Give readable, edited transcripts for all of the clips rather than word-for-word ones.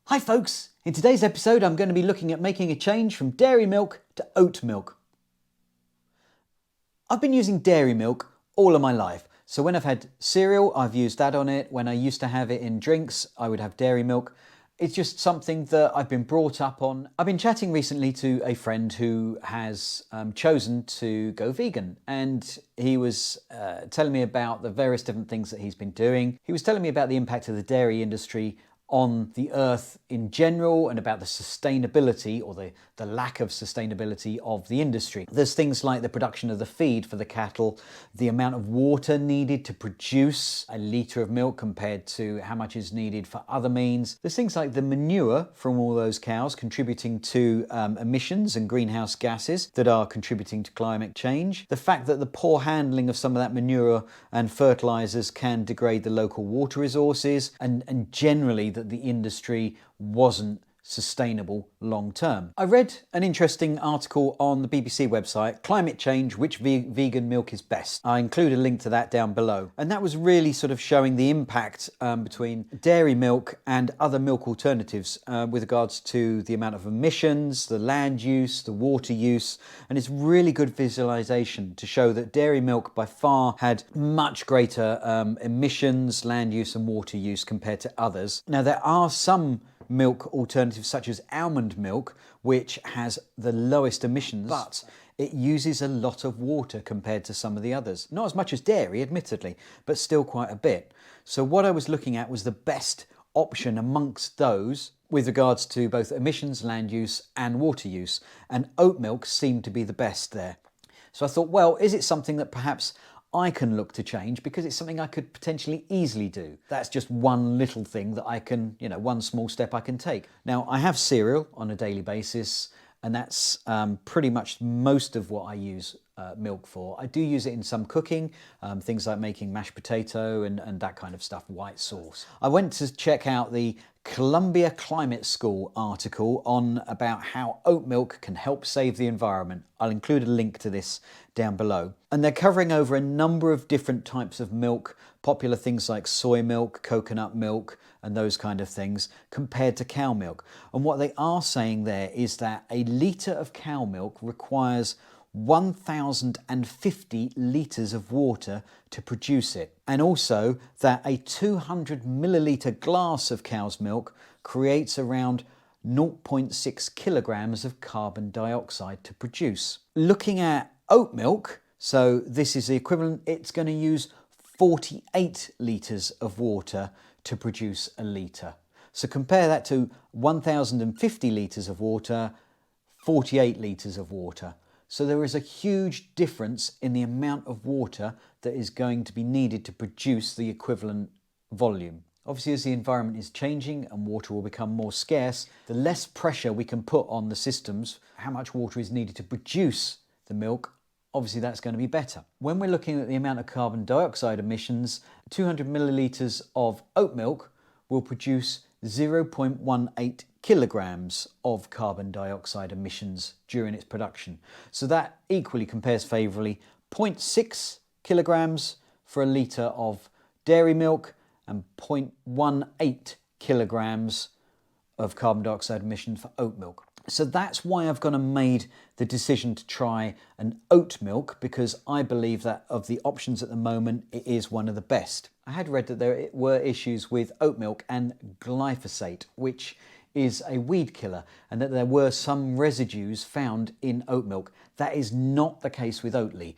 Hi folks, in today's episode I'm going to be looking at making a change from dairy milk to oat milk. I've been using dairy milk all of my life, so when I've had cereal I've used that on it. When I used to have it in drinks I would have dairy milk. It's just something that I've been brought up on. I've been chatting recently to a friend who has chosen to go vegan, and he was telling me about the various different things that he's been doing. He was telling me about the impact of the dairy industry on the earth in general and about the sustainability or the lack of sustainability of the industry. There's things like the production of the feed for the cattle, the amount of water needed to produce a litre of milk compared to how much is needed for other means. There's things like the manure from all those cows contributing to emissions and greenhouse gases that are contributing to climate change. The fact that the poor handling of some of that manure and fertilisers can degrade the local water resources, and generally that the industry wasn't sustainable long term. I read an interesting article on the BBC website, Climate Change, Which Vegan Milk is Best. I include a link to that down below. And that was really sort of showing the impact between dairy milk and other milk alternatives with regards to the amount of emissions, the land use, the water use, and it's really good visualization to show that dairy milk by far had much greater emissions, land use and water use compared to others. Now there are some milk alternatives such as almond milk which has the lowest emissions, but it uses a lot of water compared to some of the others. Not as much as dairy admittedly, but still quite a bit. So what I was looking at was the best option amongst those with regards to both emissions, land use and water use, and oat milk seemed to be the best there. So I thought, well, is it something that perhaps I can look to change, because it's something I could potentially easily do. That's just one little thing that I can, one small step I can take. Now, I have cereal on a daily basis, and that's pretty much most of what I use milk for. I do use it in some cooking, things like making mashed potato and that kind of stuff, white sauce. I went to check out the Columbia Climate School article on about how oat milk can help save the environment. I'll include a link to this down below. And they're covering over a number of different types of milk, popular things like soy milk, coconut milk, and those kind of things, compared to cow milk. And what they are saying there is that a litre of cow milk requires 1,050 litres of water to produce it. And also that a 200 millilitre glass of cow's milk creates around 0.6 kilograms of carbon dioxide to produce. Looking at oat milk, so this is the equivalent, it's going to use 48 litres of water to produce a litre. So compare that to 1,050 litres of water, 48 litres of water. So there is a huge difference in the amount of water that is going to be needed to produce the equivalent volume. Obviously, as the environment is changing and water will become more scarce, the less pressure we can put on the systems, how much water is needed to produce the milk, obviously that's going to be better. When we're looking at the amount of carbon dioxide emissions, 200 millilitres of oat milk will produce 0.18 kilograms of carbon dioxide emissions during its production. So that equally compares favourably 0.6 kilograms for a litre of dairy milk and 0.18 kilograms of carbon dioxide emissions for oat milk. So that's why I've gone and made the decision to try an oat milk, because I believe that of the options at the moment, it is one of the best. I had read that there were issues with oat milk and glyphosate, which is a weed killer, and that there were some residues found in oat milk. That is not the case with Oatly.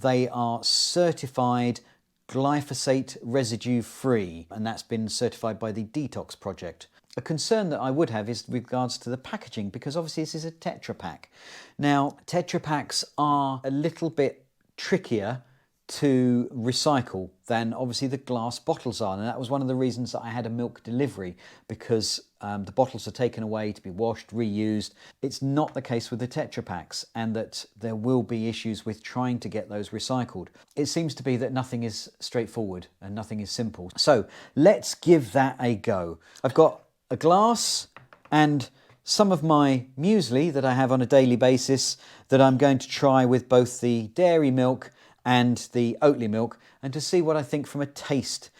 They are certified glyphosate residue free, and that's been certified by the Detox Project. A concern that I would have is with regards to the packaging, because obviously this is a Tetra Pak. Now, Tetra Paks are a little bit trickier to recycle than obviously the glass bottles are, and that was one of the reasons that I had a milk delivery, because the bottles are taken away to be washed, reused. It's not the case with the Tetra Paks, and that there will be issues with trying to get those recycled. It seems to be that nothing is straightforward and nothing is simple. So let's give that a go. I've got a glass and some of my muesli that I have on a daily basis that I'm going to try with both the dairy milk and the Oatly milk, and to see what I think from a taste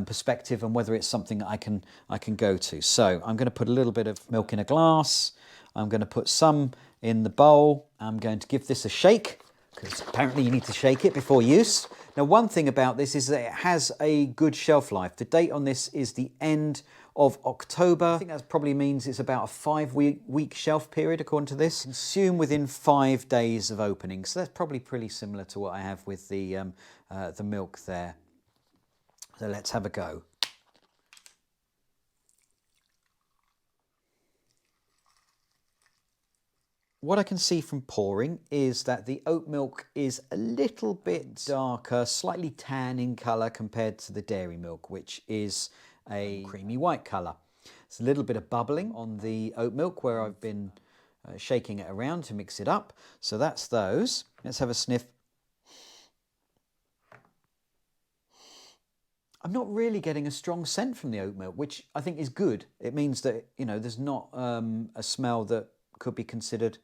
perspective and whether it's something that I can go to. So I'm going to put a little bit of milk in a glass. I'm going to put some in the bowl. I'm going to give this a shake, because apparently you need to shake it before use. Now, one thing about this is that it has a good shelf life. The date on this is the end of October. I think that probably means it's about a 5-week shelf period according to this. Consume within 5 days of opening. So that's probably pretty similar to what I have with the milk there. So let's have a go. What I can see from pouring is that the oat milk is a little bit darker, slightly tan in colour compared to the dairy milk, which is a creamy white colour. There's a little bit of bubbling on the oat milk where I've been shaking it around to mix it up. So that's those. Let's have a sniff. I'm not really getting a strong scent from the oat milk, which I think is good. It means that, you know, there's not a smell that could be considered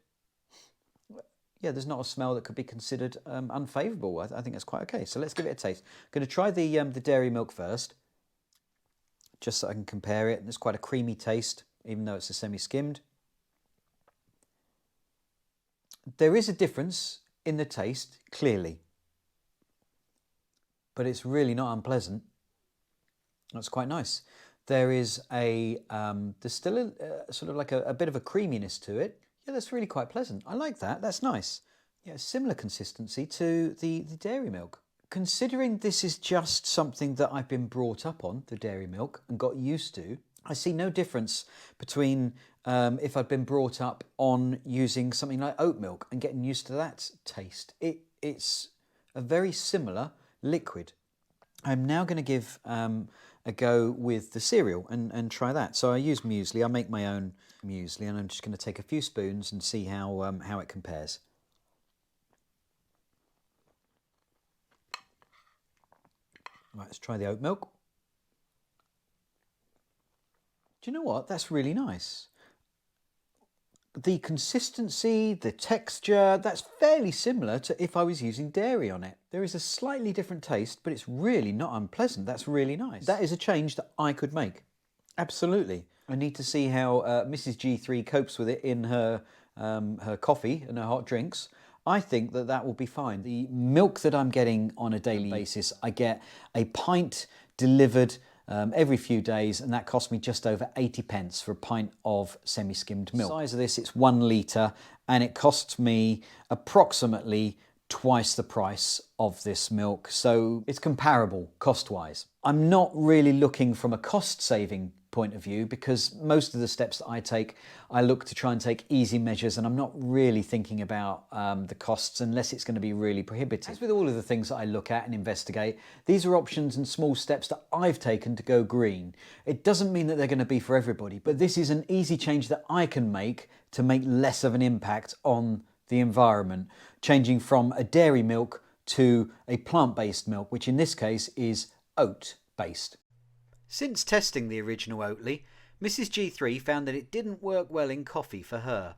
unfavourable. I think that's quite okay. So let's give it a taste. I'm going to try the dairy milk first, just so I can compare it. It's quite a creamy taste, even though it's a semi-skimmed. There is a difference in the taste, clearly, but it's really not unpleasant. That's quite nice. There is there's still sort of like a bit of a creaminess to it. Yeah, that's really quite pleasant. I like that. That's nice. Yeah, similar consistency to the dairy milk. Considering this is just something that I've been brought up on, the dairy milk, and got used to, I see no difference between if I'd been brought up on using something like oat milk and getting used to that taste. It's a very similar liquid. I'm now going to give a go with the cereal and try that. So I use muesli. I make my own muesli, and I'm just going to take a few spoons and see how it compares. Right, let's try the oat milk. Do you know what? That's really nice. The consistency, the texture, that's fairly similar to if I was using dairy on it. There is a slightly different taste, but it's really not unpleasant. That's really nice. That is a change that I could make. Absolutely. I need to see how Mrs. G3 copes with it in her coffee and her hot drinks. I think that will be fine. The milk that I'm getting on a daily basis, I get a pint delivered every few days, and that cost me just over 80p for a pint of semi-skimmed milk. The size of this, it's 1 litre, and it costs me approximately twice the price of this milk, so it's comparable cost-wise. I'm not really looking from a cost-saving point of view, because most of the steps that I take, I look to try and take easy measures, and I'm not really thinking about the costs unless it's going to be really prohibitive. As with all of the things that I look at and investigate, these are options and small steps that I've taken to go green. It doesn't mean that they're going to be for everybody, but this is an easy change that I can make to make less of an impact on the environment, changing from a dairy milk to a plant-based milk, which in this case is oat-based. Since testing the original Oatly, Mrs. G3 found that it didn't work well in coffee for her.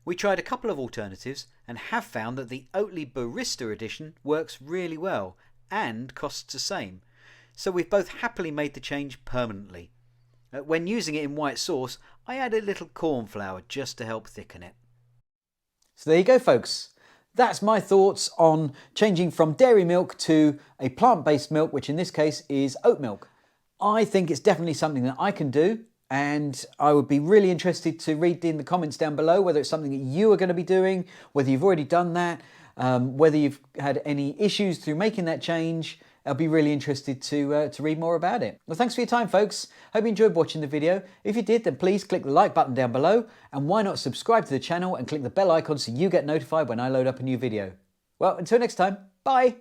We tried a couple of alternatives and have found that the Oatly Barista edition works really well and costs the same. So we've both happily made the change permanently. When using it in white sauce, I add a little corn flour just to help thicken it. So there you go, folks. That's my thoughts on changing from dairy milk to a plant-based milk, which in this case is oat milk. I think it's definitely something that I can do, and I would be really interested to read in the comments down below whether it's something that you are going to be doing, whether you've already done that, whether you've had any issues through making that change. I'll be really interested to read more about it. Well, thanks for your time, folks. Hope you enjoyed watching the video. If you did, then please click the like button down below, and why not subscribe to the channel and click the bell icon so you get notified when I load up a new video. Well, until next time, bye!